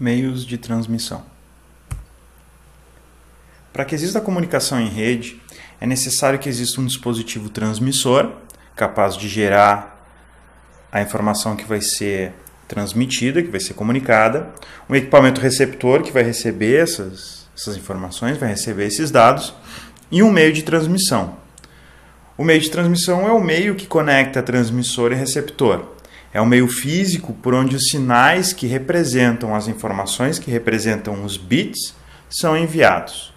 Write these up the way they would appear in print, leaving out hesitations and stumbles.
Meios de transmissão. Para que exista comunicação em rede, é necessário que exista um dispositivo transmissor, capaz de gerar a informação que vai ser transmitida, que vai ser comunicada, um equipamento receptor que vai receber essas informações, vai receber esses dados, e um meio de transmissão. O meio de transmissão é o meio que conecta transmissor e receptor. É o meio físico por onde os sinais que representam as informações, que representam os bits, são enviados.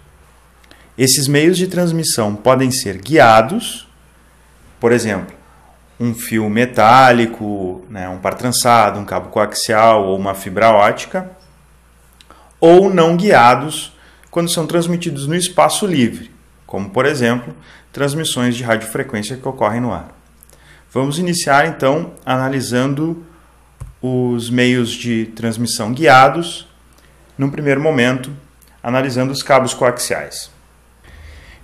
Esses meios de transmissão podem ser guiados, por exemplo, um fio metálico, um par trançado, um cabo coaxial ou uma fibra ótica, ou não guiados quando são transmitidos no espaço livre, como, por exemplo, transmissões de radiofrequência que ocorrem no ar. Vamos iniciar, então, analisando os meios de transmissão guiados, num primeiro momento, analisando os cabos coaxiais.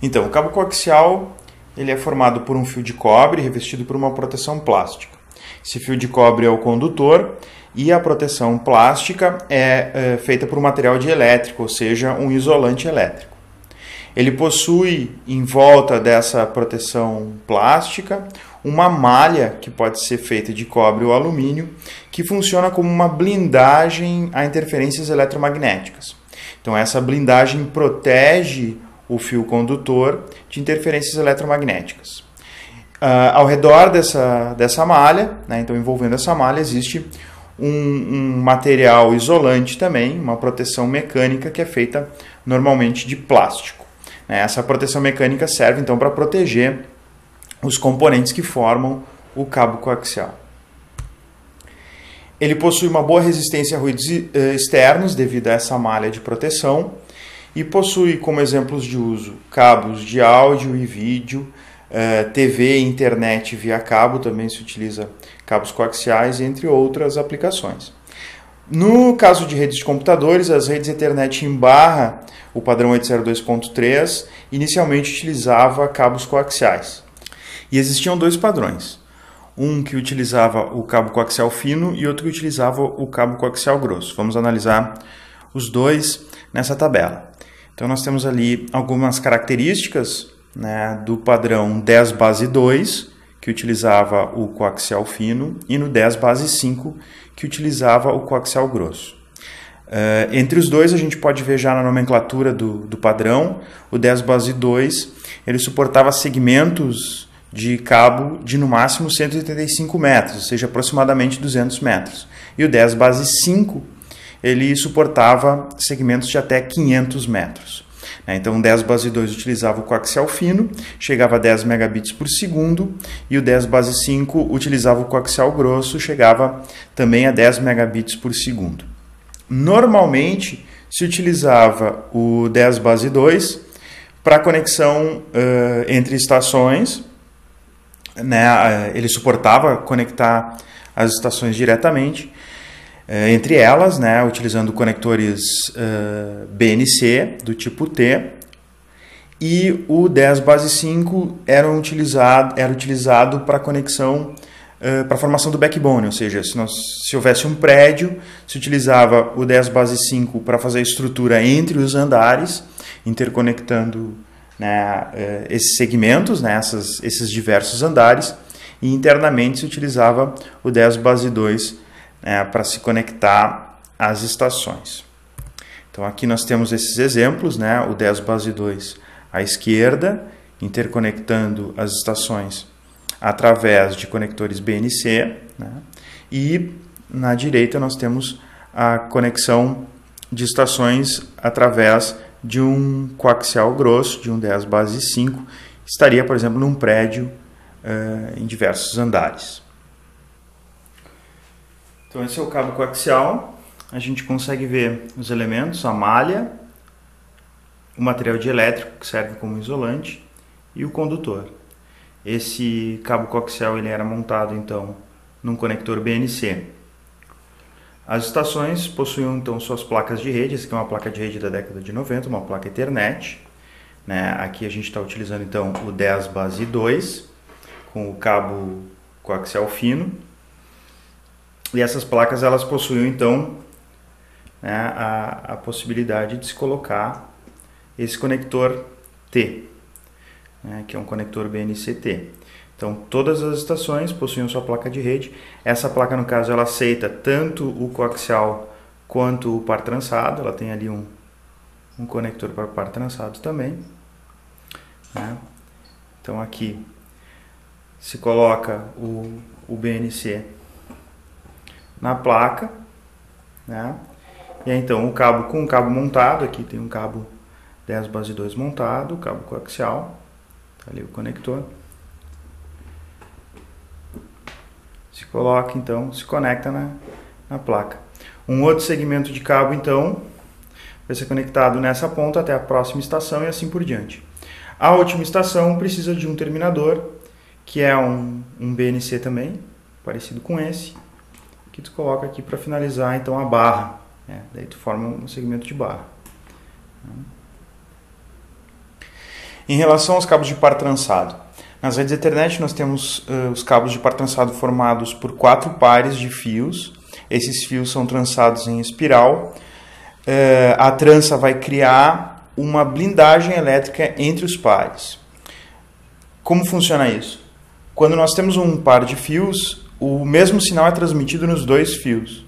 Então, o cabo coaxial ele é formado por um fio de cobre revestido por uma proteção plástica. Esse fio de cobre é o condutor e a proteção plástica é feita por um material dielétrico, ou seja, um isolante elétrico. Ele possui em volta dessa proteção plástica uma malha que pode ser feita de cobre ou alumínio, que funciona como uma blindagem a interferências eletromagnéticas. Então essa blindagem protege o fio condutor de interferências eletromagnéticas. Ao redor dessa malha, então envolvendo essa malha, existe um material isolante também, uma proteção mecânica que é feita normalmente de plástico. Essa proteção mecânica serve então para proteger os componentes que formam o cabo coaxial. Ele possui uma boa resistência a ruídos externos devido a essa malha de proteção e possui como exemplos de uso cabos de áudio e vídeo, TV e internet via cabo, também se utiliza cabos coaxiais, entre outras aplicações. No caso de redes de computadores, as redes Ethernet em barra, o padrão 802.3, inicialmente utilizava cabos coaxiais. E existiam dois padrões, um que utilizava o cabo coaxial fino e outro que utilizava o cabo coaxial grosso. Vamos analisar os dois nessa tabela. Então nós temos ali algumas características do padrão 10 base 2, que utilizava o coaxial fino, e no 10 base 5, que utilizava o coaxial grosso. Entre os dois a gente pode ver já na nomenclatura do padrão, o 10 base 2 ele suportava segmentos de cabo de no máximo 185 metros, ou seja, aproximadamente 200 metros. E o 10 base 5 ele suportava segmentos de até 500 metros. Então o 10 base 2 utilizava o coaxial fino, chegava a 10 megabits por segundo, e o 10 base 5 utilizava o coaxial grosso, chegava também a 10 megabits por segundo. Normalmente se utilizava o 10 base 2 para conexão entre estações, ele suportava conectar as estações diretamente entre elas, utilizando conectores BNC do tipo T, e o 10 base 5 era utilizado para conexão, para a formação do backbone, ou seja, se houvesse um prédio, se utilizava o 10 base 5 para fazer a estrutura entre os andares, interconectando esses segmentos, esses diversos andares, e internamente se utilizava o 10 base 2 para se conectar às estações. Então aqui nós temos esses exemplos, o 10 base 2 à esquerda, interconectando as estações através de conectores BNC, e na direita nós temos a conexão de estações através de um coaxial grosso, de um 10 base 5, estaria, por exemplo, num prédio em diversos andares. Então esse é o cabo coaxial, a gente consegue ver os elementos, a malha, o material dielétrico que serve como isolante e o condutor. Esse cabo coaxial ele era montado então num conector BNC. As estações possuíam então suas placas de rede, essa aqui é uma placa de rede da década de 90, uma placa Ethernet. Aqui a gente está utilizando então o 10 base 2 com o cabo coaxial fino. E essas placas elas possuíam então né, a possibilidade de se colocar esse conector T, né, que é um conector BNC-T. Então, todas as estações possuem sua placa de rede. Essa placa, no caso, ela aceita tanto o coaxial quanto o par trançado. Ela tem ali um conector para par trançado também, né? Então, aqui se coloca o BNC na placa, né? E aí, então, o cabo com o cabo montado, aqui tem um cabo 10 base 2 montado, o cabo coaxial, tá ali o conector. Se coloca, então, se conecta na placa. Um outro segmento de cabo, então, vai ser conectado nessa ponta até a próxima estação e assim por diante. A última estação precisa de um terminador, que é um BNC também, parecido com esse, que tu coloca aqui para finalizar, então, a barra. Daí tu forma um segmento de barra. Em relação aos cabos de par trançado, nas redes Ethernet nós temos os cabos de par trançado formados por 4 pares de fios. Esses fios são trançados em espiral. A trança vai criar uma blindagem elétrica entre os pares. Como funciona isso? Quando nós temos um par de fios, o mesmo sinal é transmitido nos 2 fios.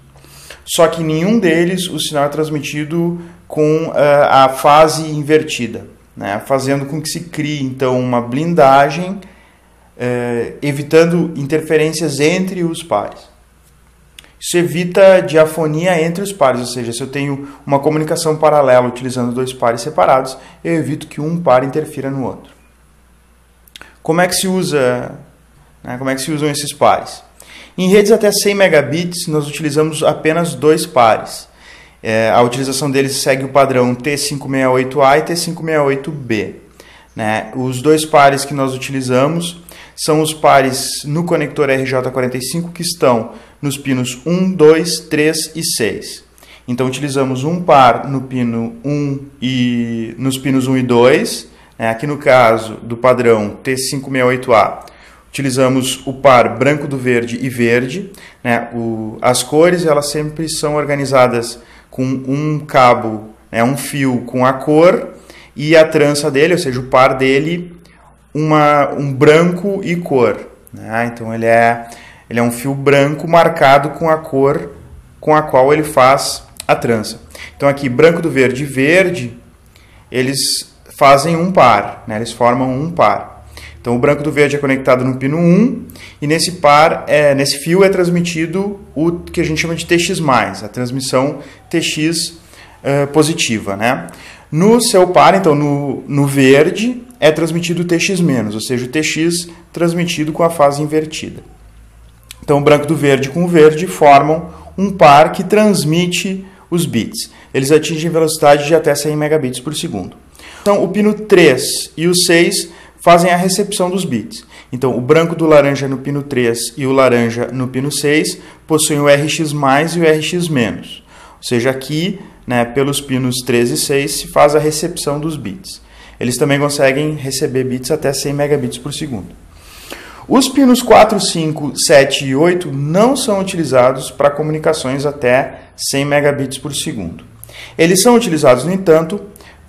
Só que nenhum deles o sinal é transmitido com a fase invertida, né? Fazendo com que se crie então uma blindagem, evitando interferências entre os pares. Isso evita diafonia entre os pares, ou seja, se eu tenho uma comunicação paralela utilizando 2 pares separados, eu evito que um par interfira no outro. Como é que se usa, né? Como é que se usam esses pares? Em redes até 100 megabits, nós utilizamos apenas 2 pares. A utilização deles segue o padrão T568A e T568B. Né? Os 2 pares que nós utilizamos são os pares no conector RJ45 que estão nos pinos 1, 2, 3 e 6. Então, utilizamos um par no pino 1 e nos pinos 1 e 2. Né? Aqui no caso do padrão T568A, utilizamos o par branco do verde e verde, né? As cores elas sempre são organizadas com um cabo, né? Um fio com a cor e a trança dele, ou seja, o par dele, um branco e cor. Né? Então ele é um fio branco marcado com a cor com a qual ele faz a trança. Então aqui branco do verde e verde, eles fazem um par, né? Eles formam um par. Então, o branco do verde é conectado no pino 1 e nesse par, nesse fio é transmitido o que a gente chama de TX+, a transmissão TX positiva. Né? No seu par, então, no verde, é transmitido o TX-, ou seja, o TX transmitido com a fase invertida. Então, o branco do verde com o verde formam um par que transmite os bits. Eles atingem velocidade de até 100 megabits por segundo. Então, o pino 3 e o 6 fazem a recepção dos bits. Então, o branco do laranja no pino 3 e o laranja no pino 6 possuem o RX+, e o RX-. Ou seja, aqui, né, pelos pinos 3 e 6, se faz a recepção dos bits. Eles também conseguem receber bits até 100 megabits por segundo. Os pinos 4, 5, 7 e 8 não são utilizados para comunicações até 100 megabits por segundo. Eles são utilizados, no entanto,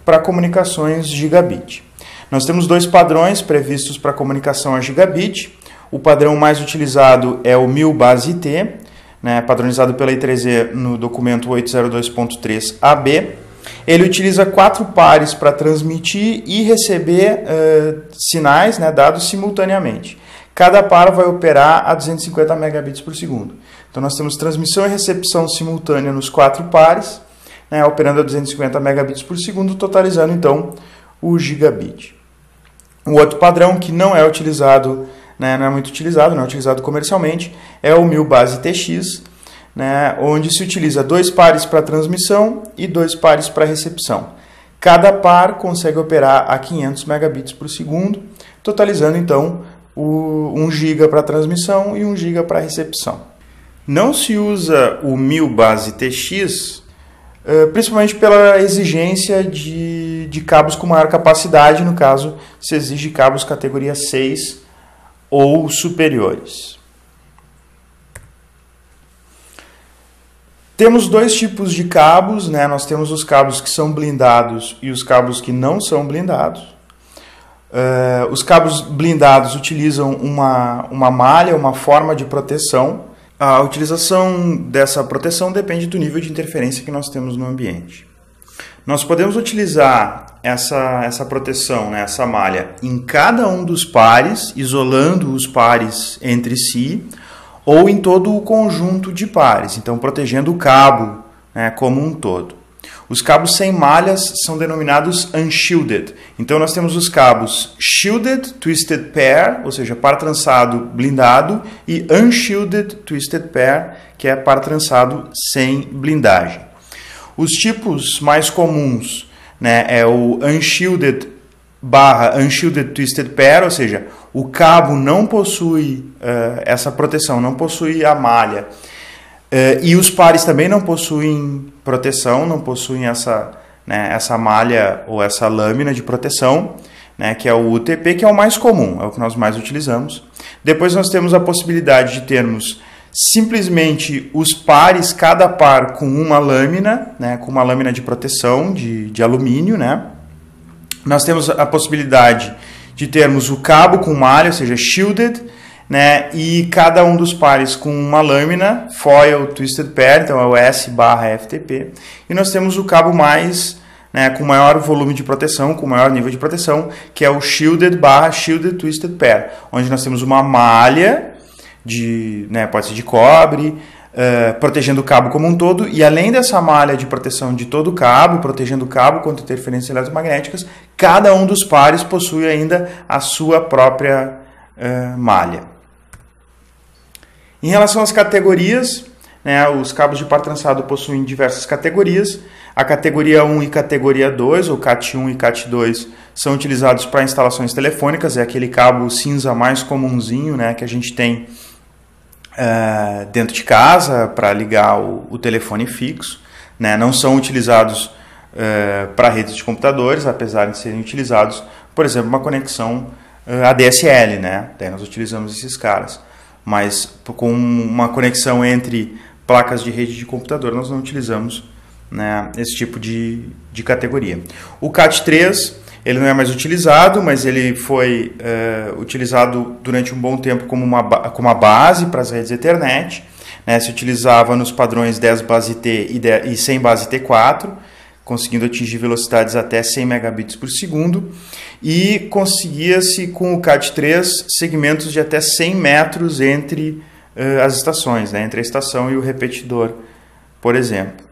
para comunicações gigabit. Nós temos 2 padrões previstos para comunicação a gigabit. O padrão mais utilizado é o 1000 base T, né, padronizado pela I3E no documento 802.3AB. Ele utiliza 4 pares para transmitir e receber sinais, né, dados simultaneamente. Cada par vai operar a 250 megabits por segundo. Então nós temos transmissão e recepção simultânea nos 4 pares, né, operando a 250 megabits por segundo, totalizando então o gigabit. O outro padrão que não é utilizado, né, não é muito utilizado, não é utilizado comercialmente, é o 1000 base TX, né, onde se utiliza 2 pares para transmissão e 2 pares para recepção. Cada par consegue operar a 500 megabits por segundo, totalizando então 1 GB para transmissão e 1 GB para recepção. Não se usa o 1000 base TX, principalmente pela exigência de cabos com maior capacidade, no caso, se exige cabos categoria 6 ou superiores. Temos dois tipos de cabos, né? Nós temos os cabos que são blindados e os cabos que não são blindados. Os cabos blindados utilizam uma malha, uma forma de proteção. A utilização dessa proteção depende do nível de interferência que nós temos no ambiente. Nós podemos utilizar essa proteção, né, essa malha, em cada um dos pares, isolando os pares entre si, ou em todo o conjunto de pares, então protegendo o cabo, né, como um todo. Os cabos sem malhas são denominados unshielded. Então nós temos os cabos shielded twisted pair, ou seja, par trançado blindado, e unshielded twisted pair, que é par trançado sem blindagem. Os tipos mais comuns, né, é o unshielded unshielded twisted pair, ou seja, o cabo não possui essa proteção, não possui a malha. E os pares também não possuem proteção, não possuem essa malha ou essa lâmina de proteção, né, que é o UTP, que é o mais comum, é o que nós mais utilizamos. Depois nós temos a possibilidade de termos simplesmente os pares, cada par com uma lâmina, né, com uma lâmina de proteção de alumínio, né. Nós temos a possibilidade de termos o cabo com malha, ou seja, shielded, né, e cada um dos pares com uma lâmina, foil twisted pair, então é o S/FTP, e nós temos o cabo mais, né, com maior volume de proteção, com maior nível de proteção, que é o shielded/shielded twisted pair, onde nós temos uma malha, pode ser de cobre, protegendo o cabo como um todo, e além dessa malha de proteção de todo o cabo, protegendo o cabo contra interferências eletromagnéticas, cada um dos pares possui ainda a sua própria malha. Em relação às categorias, né, os cabos de par trançado possuem diversas categorias. A categoria 1 e categoria 2, ou CAT1 e CAT2, são utilizados para instalações telefônicas, é aquele cabo cinza mais comunzinho, né, que a gente tem dentro de casa para ligar o telefone fixo, né, não são utilizados para redes de computadores, apesar de serem utilizados, por exemplo, uma conexão ADSL, né, daí nós utilizamos esses caras. Mas com uma conexão entre placas de rede de computador, nós não utilizamos, né, esse tipo de categoria. O CAT3, ele não é mais utilizado, mas ele foi utilizado durante um bom tempo como uma base para as redes Ethernet, né, se utilizava nos padrões 10 base T e 100 base T4, conseguindo atingir velocidades até 100 megabits por segundo, e conseguia-se com o CAT3 segmentos de até 100 metros entre as estações, né, entre a estação e o repetidor, por exemplo.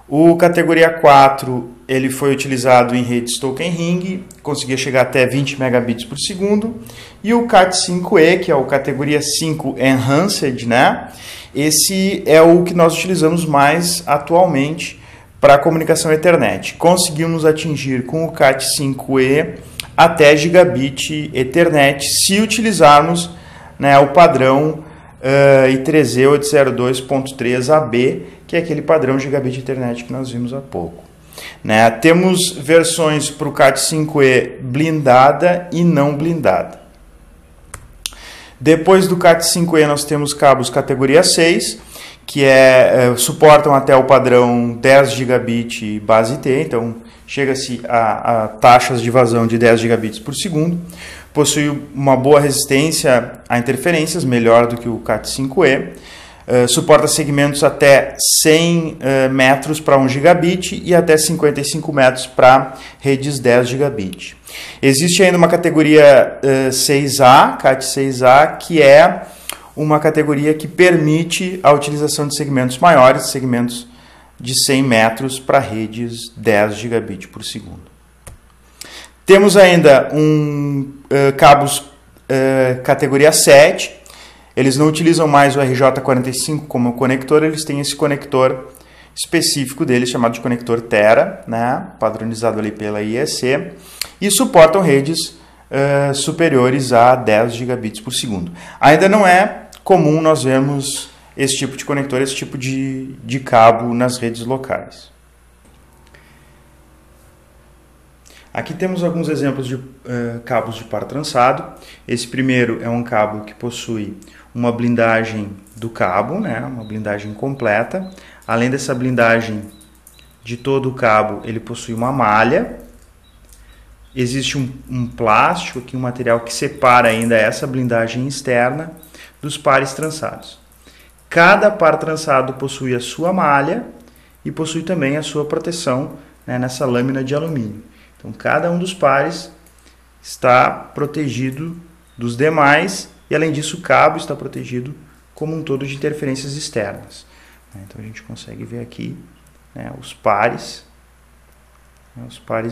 O categoria 4 ele foi utilizado em redes token ring, conseguia chegar até 20 megabits por segundo, e o CAT5e, que é o categoria 5 Enhanced, né, esse é o que nós utilizamos mais atualmente para a comunicação Ethernet. Conseguimos atingir com o CAT5e até gigabit Ethernet se utilizarmos, né, o padrão I3E 802.3AB, que é aquele padrão gigabit Ethernet que nós vimos há pouco. Né? Temos versões para o CAT5e blindada e não blindada. Depois do CAT5e nós temos cabos categoria 6, que suportam até o padrão 10 gigabit base T, então chega-se a taxas de vazão de 10 gigabits por segundo, possui uma boa resistência a interferências, melhor do que o CAT5e, suporta segmentos até 100 metros para 1 gigabit e até 55 metros para redes 10 gigabit. Existe ainda uma categoria 6A, CAT6A, que é uma categoria que permite a utilização de segmentos maiores, segmentos de 100 metros para redes 10 gigabit por segundo. Temos ainda cabos categoria 7, eles não utilizam mais o RJ45 como conector, eles têm esse conector específico deles, chamado de conector Tera, né, padronizado ali pela IEC, e suportam redes superiores a 10 gigabits por segundo. Ainda não é comum nós vermos esse tipo de conector, esse tipo de cabo nas redes locais. Aqui temos alguns exemplos de cabos de par trançado. Esse primeiro é um cabo que possui uma blindagem do cabo, né, uma blindagem completa, além dessa blindagem de todo o cabo, ele possui uma malha. Existe um plástico aqui, um material que separa ainda essa blindagem externa dos pares trançados. Cada par trançado possui a sua malha e possui também a sua proteção, né, nessa lâmina de alumínio. Então, cada um dos pares está protegido dos demais e, além disso, o cabo está protegido como um todo de interferências externas. Então, a gente consegue ver aqui, né, os pares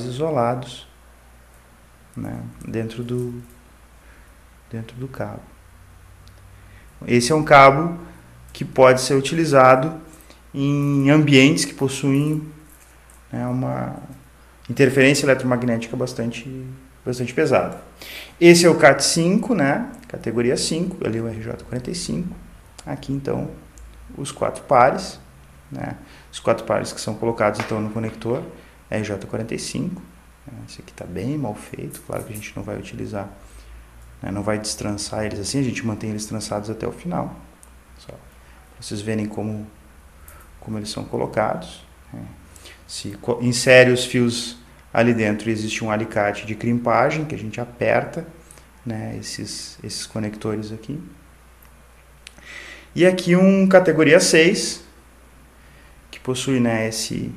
isolados, né, dentro do cabo. Esse é um cabo que pode ser utilizado em ambientes que possuem, né, uma interferência eletromagnética bastante pesada. Esse é o CAT5, né, categoria 5, ali o RJ45. Aqui então os 4 pares, né, os 4 pares que são colocados então no conector RJ45. Esse aqui está bem mal feito, claro que a gente não vai utilizar, né, não vai destrançar eles assim, a gente mantém eles trançados até o final, só para vocês verem como eles são colocados. Se insere os fios ali dentro, existe um alicate de crimpagem que a gente aperta, né, esses conectores aqui. E aqui um categoria 6, que possui, né, esse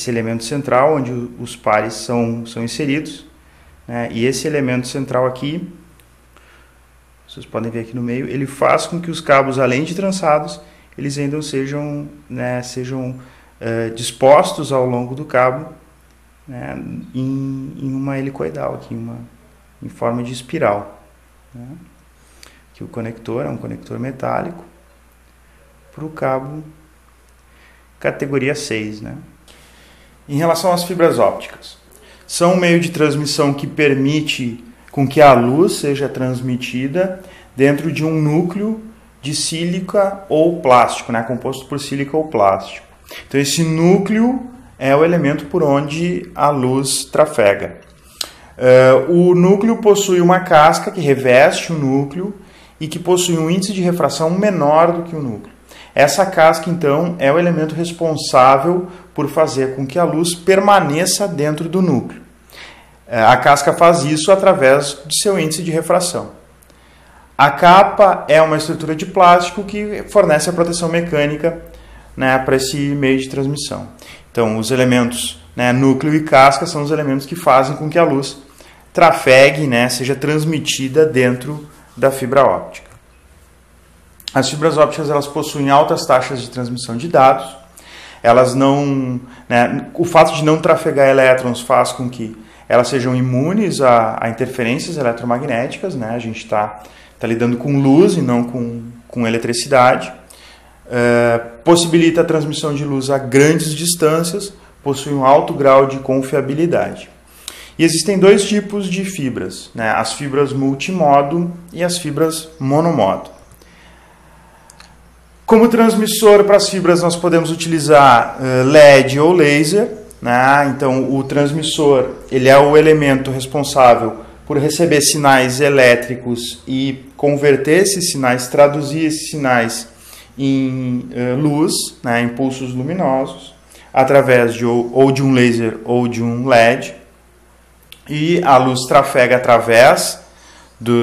elemento central, onde os pares são inseridos, né, e esse elemento central aqui, vocês podem ver aqui no meio, ele faz com que os cabos, além de trançados, eles ainda sejam dispostos ao longo do cabo, né, em uma helicoidal, aqui, em forma de espiral. Né. Aqui o conector é um conector metálico para o cabo categoria 6. Né. Em relação às fibras ópticas, são um meio de transmissão que permite com que a luz seja transmitida dentro de um núcleo de sílica ou plástico, né, composto por sílica ou plástico. Então esse núcleo é o elemento por onde a luz trafega. O núcleo possui uma casca que reveste o núcleo e que possui um índice de refração menor do que o núcleo. Essa casca, então, é o elemento responsável por fazer com que a luz permaneça dentro do núcleo. A casca faz isso através de seu índice de refração. A capa é uma estrutura de plástico que fornece a proteção mecânica, né, para esse meio de transmissão. Então, os elementos, né, núcleo e casca são os elementos que fazem com que a luz trafegue, né, seja transmitida dentro da fibra óptica. As fibras ópticas, elas possuem altas taxas de transmissão de dados. Elas não, né, o fato de não trafegar elétrons faz com que elas sejam imunes a interferências eletromagnéticas, né? A gente está lidando com luz e não com eletricidade. Possibilita a transmissão de luz a grandes distâncias, possui um alto grau de confiabilidade. E existem dois tipos de fibras, né? As fibras multimodo e as fibras monomodo. Como transmissor para as fibras, nós podemos utilizar LED ou laser, né? Então, o transmissor, ele é o elemento responsável por receber sinais elétricos e converter esses sinais, traduzir esses sinais em luz, né? Impulsos luminosos, através de ou de um laser ou de um LED. E a luz trafega através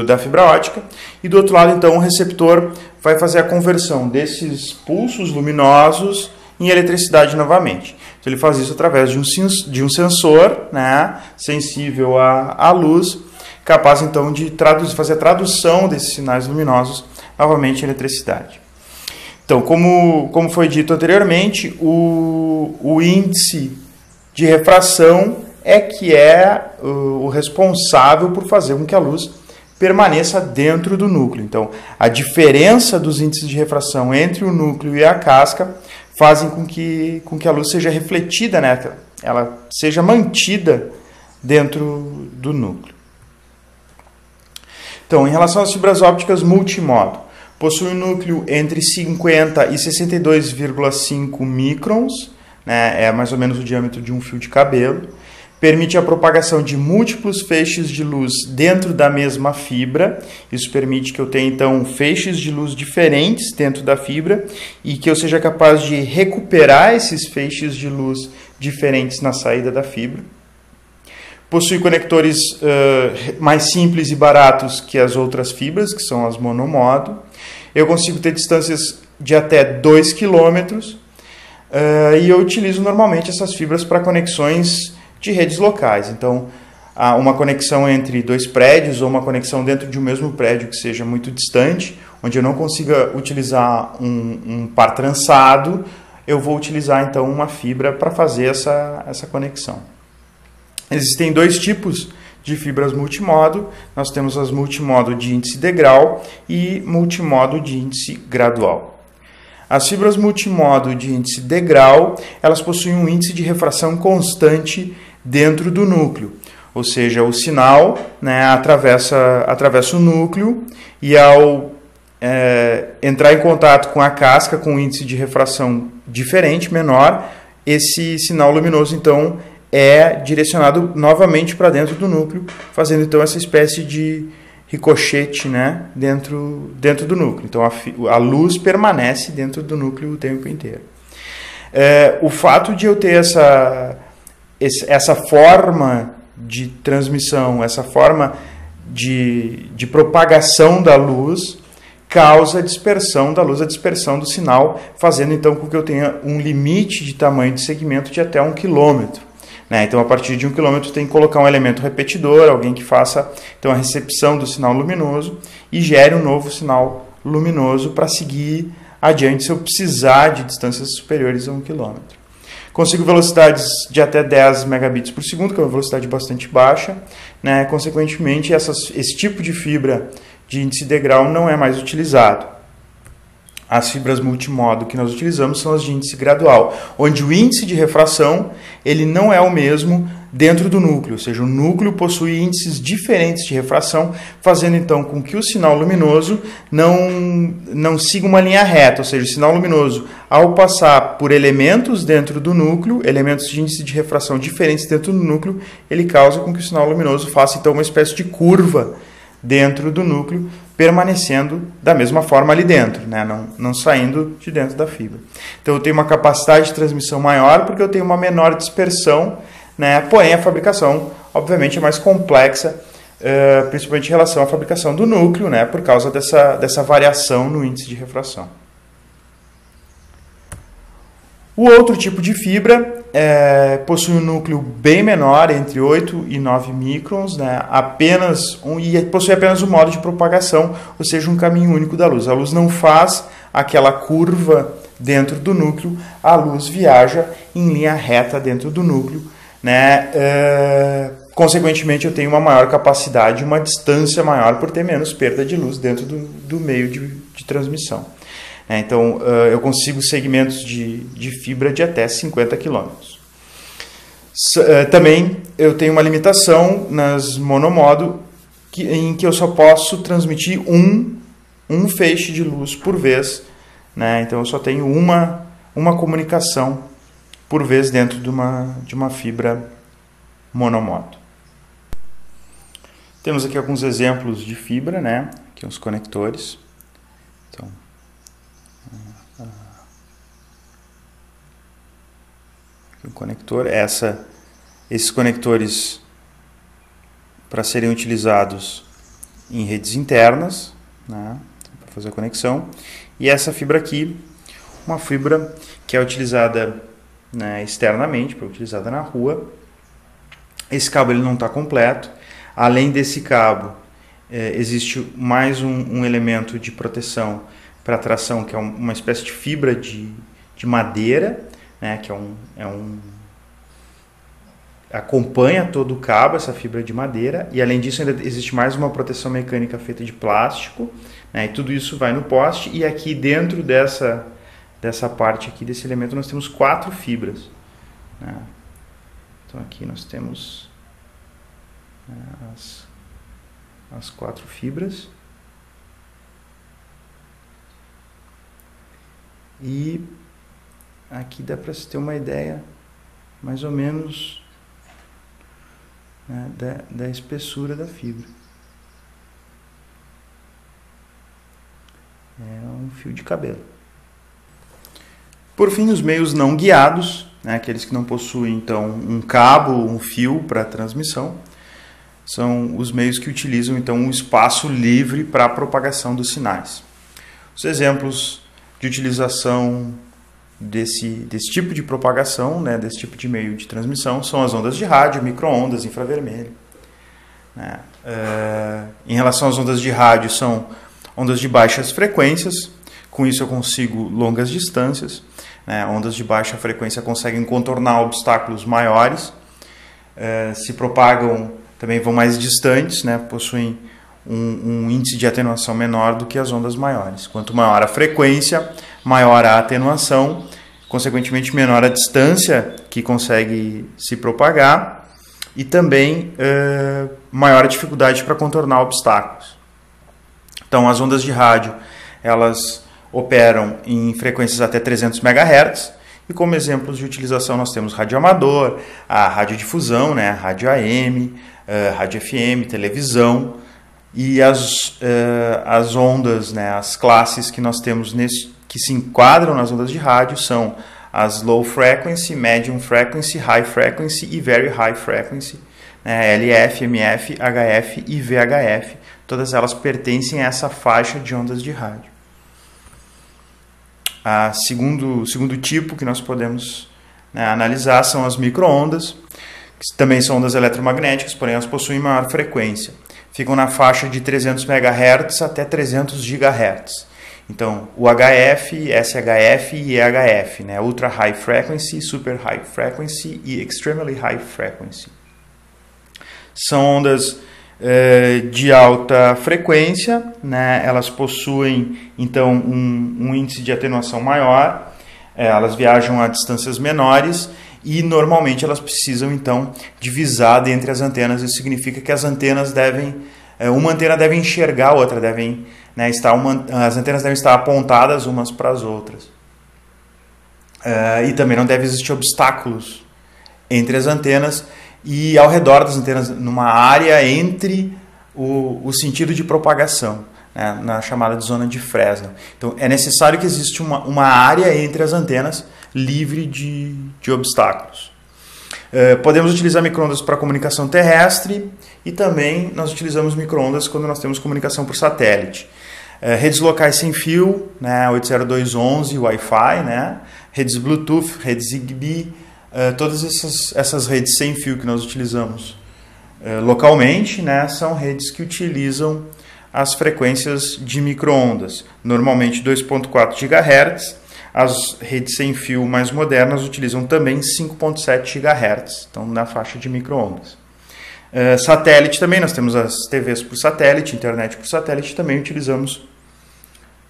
da fibra óptica, e do outro lado, então, o receptor vai fazer a conversão desses pulsos luminosos em eletricidade novamente. Então, ele faz isso através de um sensor, né, sensível à luz, capaz, então, de fazer a tradução desses sinais luminosos novamente em eletricidade. Então, como foi dito anteriormente, o índice de refração é o responsável por fazer com que a luz permaneça dentro do núcleo. Então, a diferença dos índices de refração entre o núcleo e a casca fazem com que a luz seja refletida, né? Ela seja mantida dentro do núcleo. Então, em relação às fibras ópticas multimodo, possui um núcleo entre 50 e 62,5 microns, né? É mais ou menos o diâmetro de um fio de cabelo. permite a propagação de múltiplos feixes de luz dentro da mesma fibra. Isso permite que eu tenha, então, feixes de luz diferentes dentro da fibra e que eu seja capaz de recuperar esses feixes de luz diferentes na saída da fibra. Possui conectores mais simples e baratos que as outras fibras, que são as monomodo. Eu consigo ter distâncias de até 2 km e eu utilizo normalmente essas fibras para conexões de redes locais. Então, uma conexão entre 2 prédios ou uma conexão dentro de um mesmo prédio que seja muito distante, onde eu não consiga utilizar um par trançado, eu vou utilizar então uma fibra para fazer essa conexão. Existem 2 tipos de fibras multimodo. Nós temos as multimodo de índice degrau e multimodo de índice gradual. As fibras multimodo de índice degrau, elas possuem um índice de refração constante dentro do núcleo. Ou seja, o sinal, né, atravessa o núcleo e ao entrar em contato com a casca com um índice de refração diferente, menor, esse sinal luminoso então é direcionado novamente para dentro do núcleo, fazendo então essa espécie de ricochete, né, dentro do núcleo. Então a luz permanece dentro do núcleo o tempo inteiro. O fato de eu ter essa forma de transmissão, essa forma de propagação da luz, causa a dispersão da luz, a dispersão do sinal, fazendo então com que eu tenha um limite de tamanho de segmento de até 1 km. Então, a partir de 1 km, tem que colocar um elemento repetidor, alguém que faça então, a recepção do sinal luminoso e gere um novo sinal luminoso para seguir adiante se eu precisar de distâncias superiores a 1 km. Consigo velocidades de até 10 megabits por segundo, que é uma velocidade bastante baixa. Consequentemente, esse tipo de fibra de índice degrau não é mais utilizado. As fibras multimodo que nós utilizamos são as de índice gradual, onde o índice de refração ele não é o mesmo dentro do núcleo, ou seja, o núcleo possui índices diferentes de refração, fazendo então com que o sinal luminoso não siga uma linha reta, ou seja, o sinal luminoso, ao passar por elementos dentro do núcleo, elementos de índice de refração diferentes dentro do núcleo, ele causa com que o sinal luminoso faça então uma espécie de curva dentro do núcleo, permanecendo da mesma forma ali dentro, né? não saindo de dentro da fibra. Então eu tenho uma capacidade de transmissão maior porque eu tenho uma menor dispersão, né? Porém a fabricação obviamente é mais complexa, principalmente em relação à fabricação do núcleo, né? Por causa dessa variação no índice de refração. O outro tipo de fibra possui um núcleo bem menor, entre 8 e 9 microns, né? E possui apenas um modo de propagação, ou seja, um caminho único da luz. A luz não faz aquela curva dentro do núcleo, a luz viaja em linha reta dentro do núcleo, né? Consequentemente, eu tenho uma maior capacidade, uma distância maior por ter menos perda de luz dentro do meio de transmissão. Então, eu consigo segmentos de fibra de até 50 km. Também eu tenho uma limitação nas monomodo, em que eu só posso transmitir um feixe de luz por vez. Então, eu só tenho uma comunicação por vez dentro de uma fibra monomodo. Temos aqui alguns exemplos de fibra, aqui os conectores. Então, o conector, esses conectores para serem utilizados em redes internas, para fazer a conexão, e essa fibra aqui, uma fibra que é utilizada externamente, para utilizada na rua. Esse cabo ele não está completo. Além desse cabo, existe mais um elemento de proteção para tração, que é uma espécie de fibra de madeira, que acompanha todo o cabo, essa fibra de madeira, e além disso ainda existe mais uma proteção mecânica feita de plástico, e tudo isso vai no poste, e aqui dentro dessa parte aqui, desse elemento, nós temos 4 fibras. Então aqui nós temos as 4 fibras. E aqui dá para se ter uma ideia mais ou menos né, da espessura da fibra. É um fio de cabelo. Por fim, os meios não guiados, né, aqueles que não possuem então um cabo, um fio para transmissão, são os meios que utilizam então um espaço livre para a propagação dos sinais. Os exemplos de utilização desse tipo de propagação, né, desse tipo de meio de transmissão, são as ondas de rádio, micro-ondas, infravermelho. Né? Em relação às ondas de rádio, são ondas de baixas frequências, com isso eu consigo longas distâncias. Né? Ondas de baixa frequência conseguem contornar obstáculos maiores, se propagam, também vão mais distantes, né? Possuem um índice de atenuação menor do que as ondas maiores. Quanto maior a frequência, maior a atenuação, consequentemente menor a distância que consegue se propagar e também maior a dificuldade para contornar obstáculos. Então, as ondas de rádio, elas operam em frequências até 300 MHz e como exemplos de utilização nós temos rádio amador, a radiodifusão, né, a rádio AM, rádio FM, televisão e as ondas, né, as classes que nós temos que se enquadram nas ondas de rádio são as low frequency, medium frequency, high frequency e very high frequency, né, LF, MF, HF e VHF. Todas elas pertencem a essa faixa de ondas de rádio. O segundo tipo que nós podemos, né, analisar são as micro-ondas, que também são ondas eletromagnéticas, porém elas possuem maior frequência. Ficam na faixa de 300 MHz até 300 GHz. Então, o HF, SHF e EHF, né, Ultra High Frequency, Super High Frequency e Extremely High Frequency. São ondas de alta frequência, né? Elas possuem então um índice de atenuação maior, elas viajam a distâncias menores e normalmente elas precisam então divisar entre as antenas. Isso significa que as antenas uma antena deve enxergar a outra, né, as antenas devem estar apontadas umas para as outras. E também não deve existir obstáculos entre as antenas e ao redor das antenas, numa área entre o sentido de propagação, né, na chamada de zona de Fresnel. Então, é necessário que exista uma área entre as antenas livre de obstáculos. Podemos utilizar micro-ondas para comunicação terrestre e também nós utilizamos micro-ondas quando nós temos comunicação por satélite. Redes locais sem fio, né, 802.11, Wi-Fi, né, redes Bluetooth, redes Zigbee, todas essas redes sem fio que nós utilizamos localmente, né, são redes que utilizam as frequências de micro-ondas, normalmente 2.4 GHz. As redes sem fio mais modernas utilizam também 5.7 GHz, então na faixa de micro-ondas. Satélite também, nós temos as TVs por satélite, internet por satélite, também utilizamos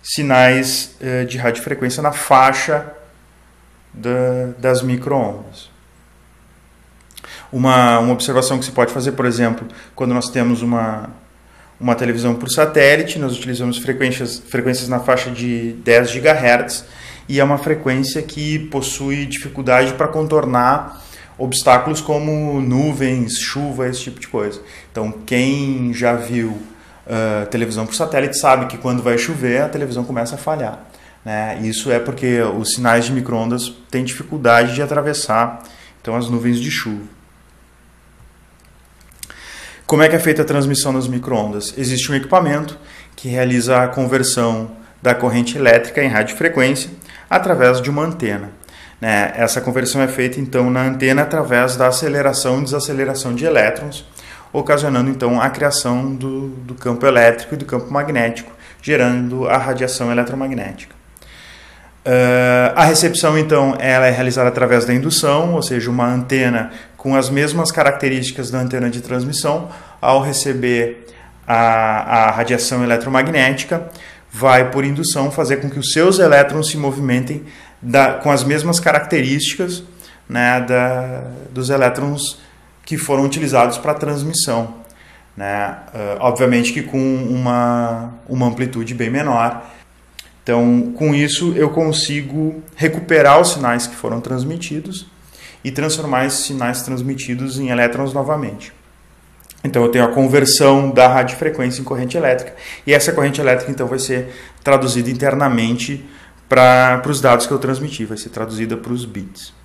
sinais de radiofrequência na faixa das micro-ondas. Uma observação que se pode fazer, por exemplo, quando nós temos uma televisão por satélite, nós utilizamos frequências na faixa de 10 GHz e é uma frequência que possui dificuldade para contornar obstáculos como nuvens, chuva, esse tipo de coisa. Então, quem já viu televisão por satélite sabe que quando vai chover a televisão começa a falhar. Né? Isso é porque os sinais de micro-ondas têm dificuldade de atravessar então, as nuvens de chuva. Como é que é feita a transmissão das micro-ondas? Existe um equipamento que realiza a conversão da corrente elétrica em radiofrequência através de uma antena. Né? Essa conversão é feita então na antena através da aceleração e desaceleração de elétrons, ocasionando então a criação do campo elétrico e do campo magnético, gerando a radiação eletromagnética. A recepção, então, ela é realizada através da indução, ou seja, uma antena com as mesmas características da antena de transmissão, ao receber a radiação eletromagnética, vai, por indução, fazer com que os seus elétrons se movimentem com as mesmas características, né, dos elétrons que foram utilizados para a transmissão. Né? Obviamente que com uma amplitude bem menor. Então, com isso, eu consigo recuperar os sinais que foram transmitidos e transformar esses sinais transmitidos em elétrons novamente. Então eu tenho a conversão da radiofrequência em corrente elétrica, e essa corrente elétrica então vai ser traduzida internamente para os dados que eu transmiti, vai ser traduzida para os bits.